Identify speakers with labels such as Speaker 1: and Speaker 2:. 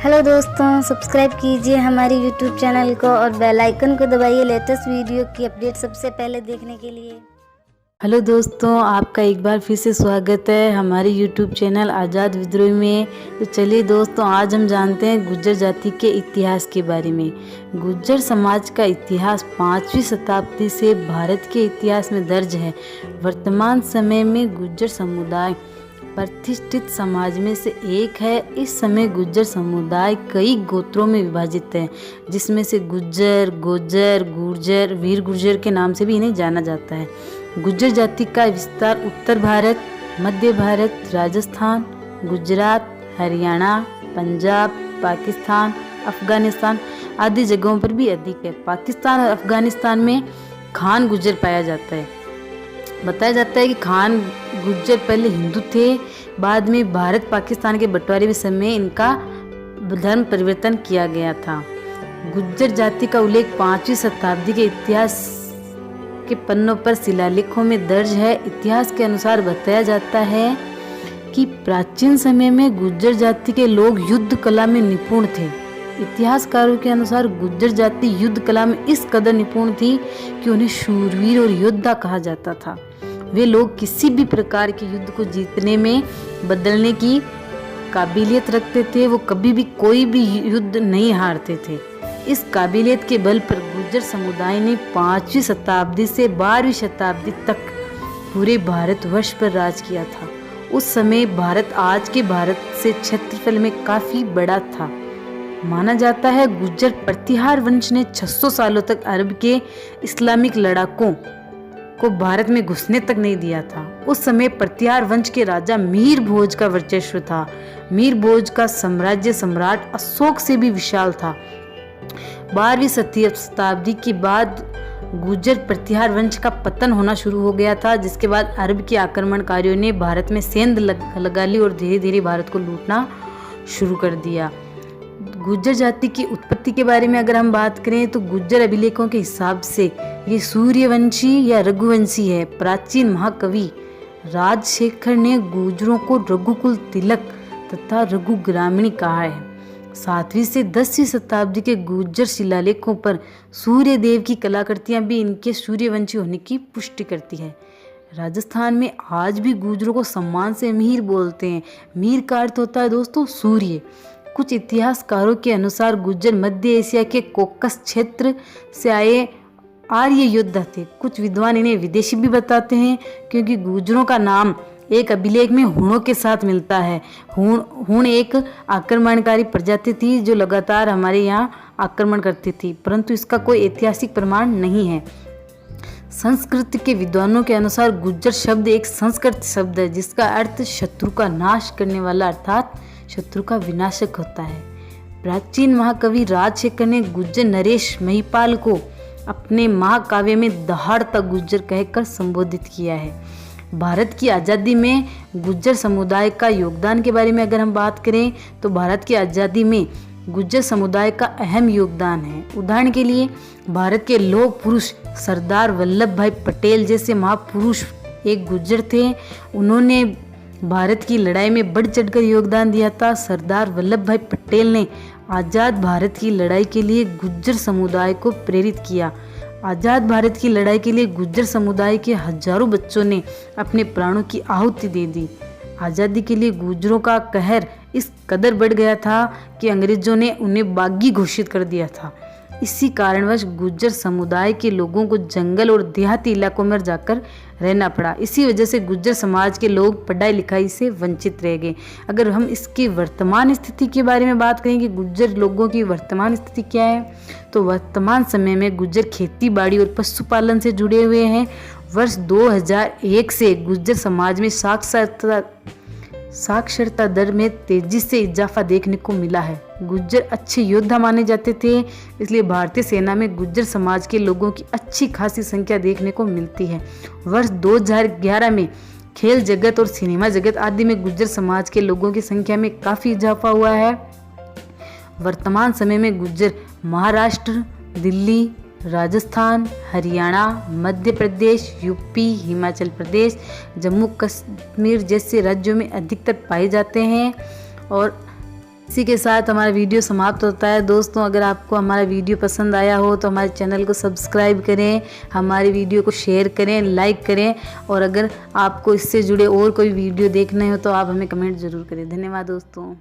Speaker 1: Hello दोस्तों, subscribe कीजिए हमारे यूट्यूब चैनल को और बेल आइकन को दबाइए लेटेस्ट वीडियो की अपडेट सबसे पहले देखने के लिए।
Speaker 2: हेलो दोस्तों, आपका एक बार फिर से स्वागत है हमारे यूट्यूब चैनल आज़ाद विद्रोही में। तो चलिए दोस्तों, आज हम जानते हैं गुर्जर जाति के इतिहास के बारे में। गुर्जर समाज का इतिहास 5वीं शताब्दी से भारत के इतिहास में दर्ज है। वर्तमान समय में गुर्जर समुदाय प्रतिष्ठित समाज में से एक है। इस समय गुर्जर समुदाय कई गोत्रों में विभाजित है, जिसमें से गुज्जर, गोजर, गुर्जर, वीर गुर्जर के नाम से भी इन्हें जाना जाता है। गुर्जर जाति का विस्तार उत्तर भारत, मध्य भारत, राजस्थान, गुजरात, हरियाणा, पंजाब, पाकिस्तान, अफगानिस्तान आदि जगहों पर भी अधिक है। पाकिस्तान और अफगानिस्तान में खान गुर्जर पाया जाता है। बताया जाता है कि खान गुर्जर पहले हिंदू थे, बाद में भारत पाकिस्तान के बंटवारे के समय इनका धर्म परिवर्तन किया गया था। गुर्जर जाति का उल्लेख 5वीं शताब्दी के इतिहास के पन्नों पर शिलालेखों में दर्ज है। इतिहास के अनुसार बताया जाता है कि प्राचीन समय में गुर्जर जाति के लोग युद्ध कला में निपुण थे। इतिहासकारों के अनुसार गुर्जर जाति युद्ध कला में इस कदर निपुण थी कि उन्हें शूरवीर और योद्धा कहा जाता था। वे लोग किसी भी प्रकार के युद्ध को जीतने में बदलने की काबिलियत रखते थे। वो कभी भी कोई भी युद्ध नहीं हारते थे। इस काबिलियत के बल पर गुर्जर समुदाय ने 5वीं शताब्दी से 12वीं शताब्दी तक पूरे भारतवर्ष पर राज किया था। उस समय भारत आज के भारत से क्षेत्रफल में काफी बड़ा था। माना जाता है गुर्जर प्रतिहार वंश ने 600 सालों तक अरब के इस्लामिक लड़ाकों को भारत में घुसने तक नहीं दिया था। उस समय प्रतिहार वंश के राजा मीर भोज का वर्चस्व था। मीर भोज का साम्राज्य सम्राट अशोक से भी विशाल था। 12वीं शताब्दी के बाद गुर्जर प्रतिहार वंश का पतन होना शुरू हो गया था, जिसके बाद अरब के आक्रमणकारियों ने भारत में सेंध लगा ली और धीरे धीरे भारत को लूटना शुरू कर दिया। गुर्जर जाति की उत्पत्ति के बारे में अगर हम बात करें तो गुर्जर अभिलेखों के हिसाब से ये सूर्यवंशी या रघुवंशी है। प्राचीन महाकवि राजशेखर ने गुर्जरों को रघुकुल तिलक तथा रघु ग्रामीणी कहा है। 7वीं से 10वीं शताब्दी के गुर्जर शिलालेखों पर सूर्य देव की कलाकृतियां भी इनके सूर्यवंशी होने की पुष्टि करती है। राजस्थान में आज भी गुर्जरों को सम्मान से मीर बोलते हैं। मीर का अर्थ होता है दोस्तों सूर्य। कुछ इतिहासकारों के अनुसार गुर्जर मध्य एशिया के कोकस क्षेत्र से आए आर्य योद्धा थे। कुछ विद्वान इन्हें विदेशी भी बताते हैं, क्योंकि गुर्जरों का नाम एक अभिलेख में हुणों के साथ मिलता है। हुण एक आक्रमणकारी प्रजाति थी जो लगातार हमारे यहाँ आक्रमण करती थी, परंतु इसका कोई ऐतिहासिक प्रमाण नहीं है। संस्कृत के विद्वानों के अनुसार गुर्जर शब्द एक संस्कृत शब्द है, जिसका अर्थ शत्रु का नाश करने वाला अर्थात शत्रु का विनाशक होता है। प्राचीन महाकवि राजशेखर ने गुर्जर नरेश महिपाल को अपने महाकाव्य में दहाड़ता गुर्जर कहकर संबोधित किया है। भारत की आज़ादी में गुर्जर समुदाय का योगदान के बारे में अगर हम बात करें तो भारत की आज़ादी में गुर्जर समुदाय का अहम योगदान है। उदाहरण के लिए भारत के लौह पुरुष सरदार वल्लभ भाई पटेल जैसे महापुरुष एक गुर्जर थे। उन्होंने भारत की लड़ाई में बढ़ चढ़कर योगदान दिया था। सरदार वल्लभ भाई पटेल ने आज़ाद भारत की लड़ाई के लिए गुर्जर समुदाय को प्रेरित किया। आज़ाद भारत की लड़ाई के लिए गुर्जर समुदाय के हजारों बच्चों ने अपने प्राणों की आहुति दे दी। आज़ादी के लिए गुर्जरों का कहर इस कदर बढ़ गया था कि अंग्रेजों ने उन्हें बागी घोषित कर दिया था। इसी कारणवश गुर्जर समुदाय के लोगों को जंगल और देहाती इलाकों में जाकर रहना पड़ा। इसी वजह से गुर्जर समाज के लोग पढ़ाई लिखाई से वंचित रह गए। अगर हम इसकी वर्तमान स्थिति के बारे में बात करें कि गुर्जर लोगों की वर्तमान स्थिति क्या है, तो वर्तमान समय में गुर्जर खेती बाड़ी और पशुपालन से जुड़े हुए हैं। वर्ष 2001 से गुर्जर समाज में साक्षरता दर में तेजी से इजाफा देखने को मिला है। गुर्जर अच्छे योद्धा माने जाते थे, इसलिए भारतीय सेना में गुर्जर समाज के लोगों की अच्छी खासी संख्या देखने को मिलती है। वर्ष 2011 में खेल जगत और सिनेमा जगत आदि में गुर्जर समाज के लोगों की संख्या में काफ़ी इजाफा हुआ है। वर्तमान समय में गुर्जर महाराष्ट्र, दिल्ली, राजस्थान, हरियाणा, मध्य प्रदेश, यूपी, हिमाचल प्रदेश, जम्मू कश्मीर जैसे राज्यों में अधिकतर पाए जाते हैं और इसी के साथ हमारा वीडियो समाप्त होता है। दोस्तों अगर आपको हमारा वीडियो पसंद आया हो तो हमारे चैनल को सब्सक्राइब करें, हमारी वीडियो को शेयर करें, लाइक करें, और अगर आपको इससे जुड़े और कोई वीडियो देखने हो तो आप हमें कमेंट ज़रूर करें। धन्यवाद दोस्तों।